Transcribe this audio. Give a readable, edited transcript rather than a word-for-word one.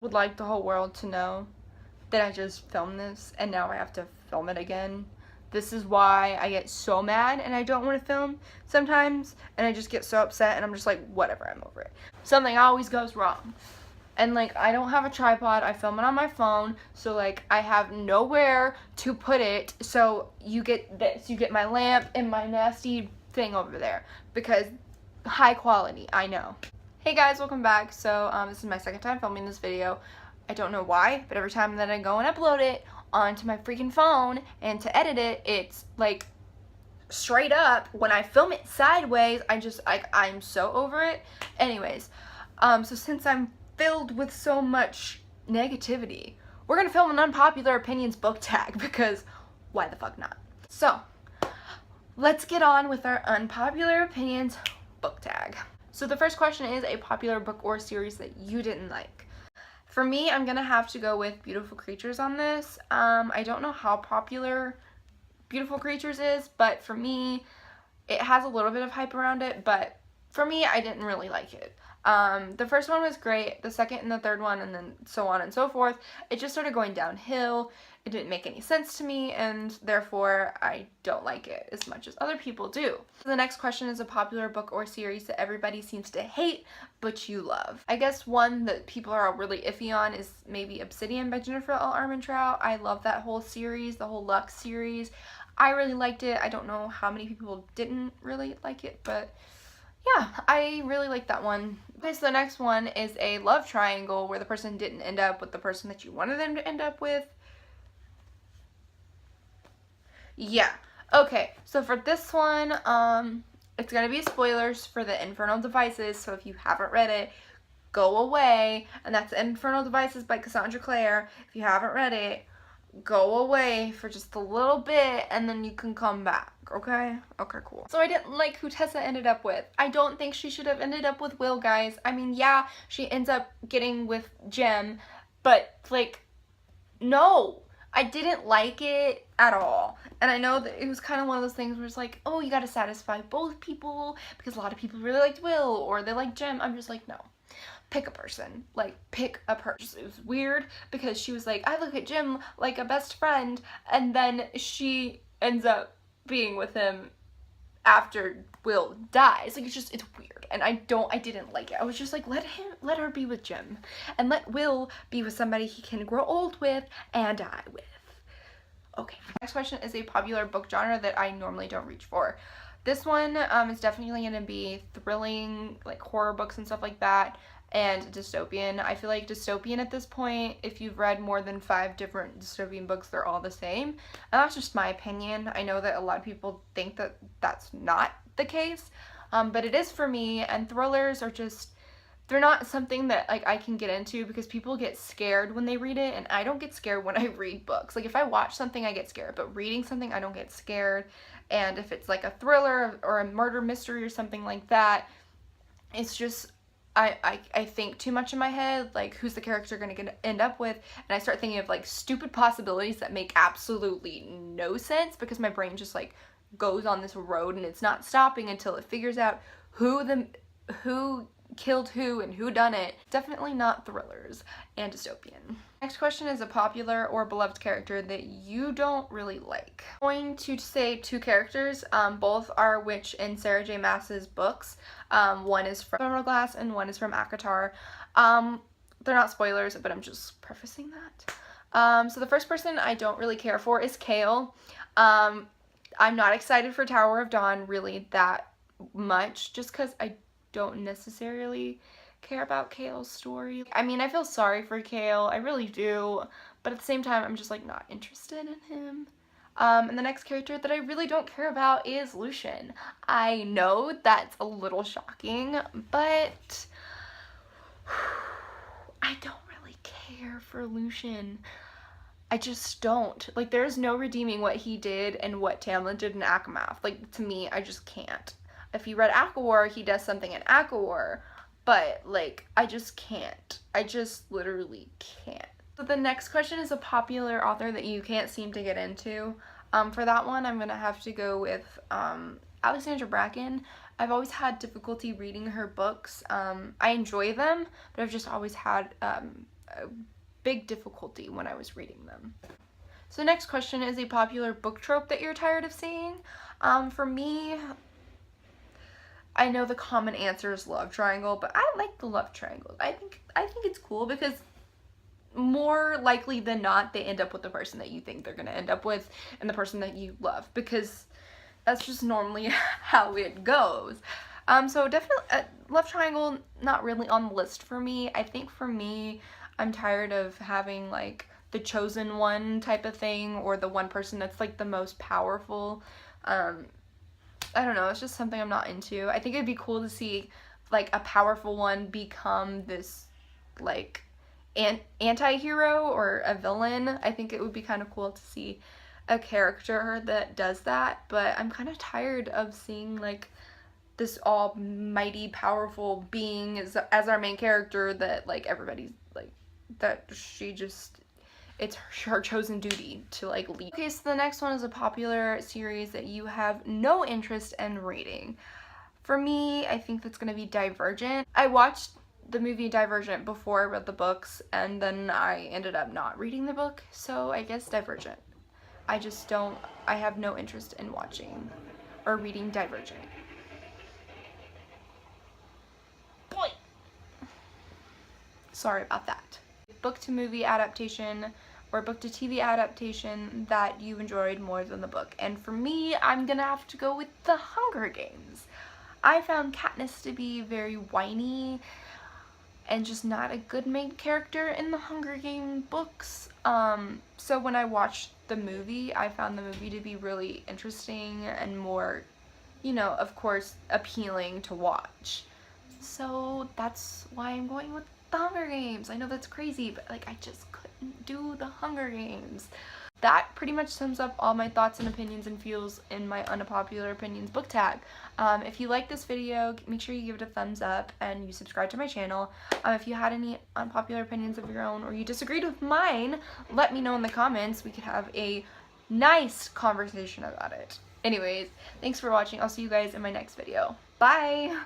Would like the whole world to know that I just filmed this and now I have to film it again. This is why I get so mad and I don't want to film sometimes, and I just get so upset and I'm just like, whatever, I'm over it. Something always goes wrong. And like, I don't have a tripod, I film it on my phone, so like I have nowhere to put it. So you get this, you get my lamp and my nasty thing over there, because high quality, I know. Hey guys, welcome back. So this is my second time filming this video. I don't know why, but every time that I go and upload it onto my freaking phone and to edit it, it's like straight up. When I film it sideways, I'm so over it. Anyways, so since I'm filled with so much negativity, we're gonna film an unpopular opinions book tag, because why the fuck not? So let's get on with our unpopular opinions book tag. So the first question is a popular book or series that you didn't like. For me, I'm gonna have to go with Beautiful Creatures on this. I don't know how popular Beautiful Creatures is, but for me, it has a little bit of hype around it, but for me, I didn't really like it. The first one was great, the second and the third one, and then so on and so forth. It just started going downhill. It didn't make any sense to me, and therefore I don't like it as much as other people do. So the next question is a popular book or series that everybody seems to hate, but you love. I guess one that people are really iffy on is maybe Obsidian by Jennifer L. Armentrout. I love that whole series, the whole Lux series. I really liked it. I don't know how many people didn't really like it, but yeah, I really like that one. Okay, so the next one is a love triangle where the person didn't end up with the person that you wanted them to end up with. Yeah. Okay, so for this one, it's gonna be spoilers for the Infernal Devices, so if you haven't read it, go away. And that's Infernal Devices by Cassandra Clare. If you haven't read it, go away for just a little bit and then you can come back, okay? Okay, cool. So I didn't like who Tessa ended up with. I don't think she should have ended up with Will, guys. I mean, yeah, she ends up getting with Jem, but like, no. I didn't like it at all. And I know that it was kind of one of those things where it's like, oh, you gotta satisfy both people because a lot of people really liked Will or they like Jem. I'm just like, no. Pick a person. Like, pick a person. It was weird because she was like, I look at Jim like a best friend, and then she ends up being with him after Will dies. Like, it's weird. And I didn't like it. I was just like, let her be with Jim. And let Will be with somebody he can grow old with and die with. Okay. Next question is a popular book genre that I normally don't reach for. This one is definitely going to be thrilling, like horror books and stuff like that, and dystopian. I feel like dystopian at this point, if you've read more than 5 different dystopian books, they're all the same. And that's just my opinion. I know that a lot of people think that that's not the case, but it is for me. And thrillers are just, they're not something that like I can get into because people get scared when they read it, and I don't get scared when I read books. Like if I watch something I get scared, but reading something I don't get scared. And if it's like a thriller or a murder mystery or something like that, it's just I think too much in my head, like who's the character gonna end up with, and I start thinking of like stupid possibilities that make absolutely no sense because my brain just like goes on this road and it's not stopping until it figures out who killed who and who done it. Definitely not thrillers and dystopian. Next question is a popular or beloved character that you don't really like. I'm going to say 2 characters, both are witch in Sarah J Maas's books. One is from Throne of Glass and one is from ACOTAR. They're not spoilers, but I'm just prefacing that. So the first person I don't really care for is Kale. I'm not excited for Tower of Dawn really that much, just because I don't necessarily care about Kale's story. I mean, I feel sorry for Kale, I really do, but at the same time, I'm just like not interested in him. And the next character that I really don't care about is Lucian. I know that's a little shocking, but I don't really care for Lucian. I just don't. Like, there's no redeeming what he did and what Tamlin did in ACOMAF. Like, to me, I just can't. If you read ACOWAR, he does something in ACOWAR, but like, I just can't. I just literally can't. So the next question is a popular author that you can't seem to get into. For that one, I'm gonna have to go with Alexandra Bracken. I've always had difficulty reading her books. I enjoy them, but I've just always had a big difficulty when I was reading them. So the next question is a popular book trope that you're tired of seeing. For me, I know the common answer is love triangle, but I like the love triangle. I think it's cool because more likely than not, they end up with the person that you think they're going to end up with and the person that you love, because that's just normally how it goes. So definitely, love triangle, not really on the list for me. I think for me, I'm tired of having, like, the chosen one type of thing, or the one person that's, like, the most powerful. I don't know, it's just something I'm not into. I think it'd be cool to see, like, a powerful one become this, like, anti-hero or a villain. I think it would be kind of cool to see a character that does that, but I'm kind of tired of seeing, like, this almighty powerful being as our main character that, like, everybody's, like, that she just, it's her chosen duty to, like, lead. Okay, so the next one is a popular series that you have no interest in reading. For me, I think that's gonna be Divergent. I watched the movie Divergent before I read the books, and then I ended up not reading the book, so I guess Divergent. I have no interest in watching or reading Divergent. Boy! Sorry about that. Book to movie adaptation or book to TV adaptation that you enjoyed more than the book. And for me, I'm gonna have to go with The Hunger Games. I found Katniss to be very whiny and just not a good main character in the Hunger Games books. So when I watched the movie, I found the movie to be really interesting and more, you know, of course, appealing to watch. So that's why I'm going with the Hunger Games. I know that's crazy, but, like, I just couldn't do the Hunger Games. That pretty much sums up all my thoughts and opinions and feels in my unpopular opinions book tag. If you like this video, make sure you give it a thumbs up and you subscribe to my channel. If you had any unpopular opinions of your own or you disagreed with mine, let me know in the comments. We could have a nice conversation about it. Anyways, thanks for watching. I'll see you guys in my next video. Bye!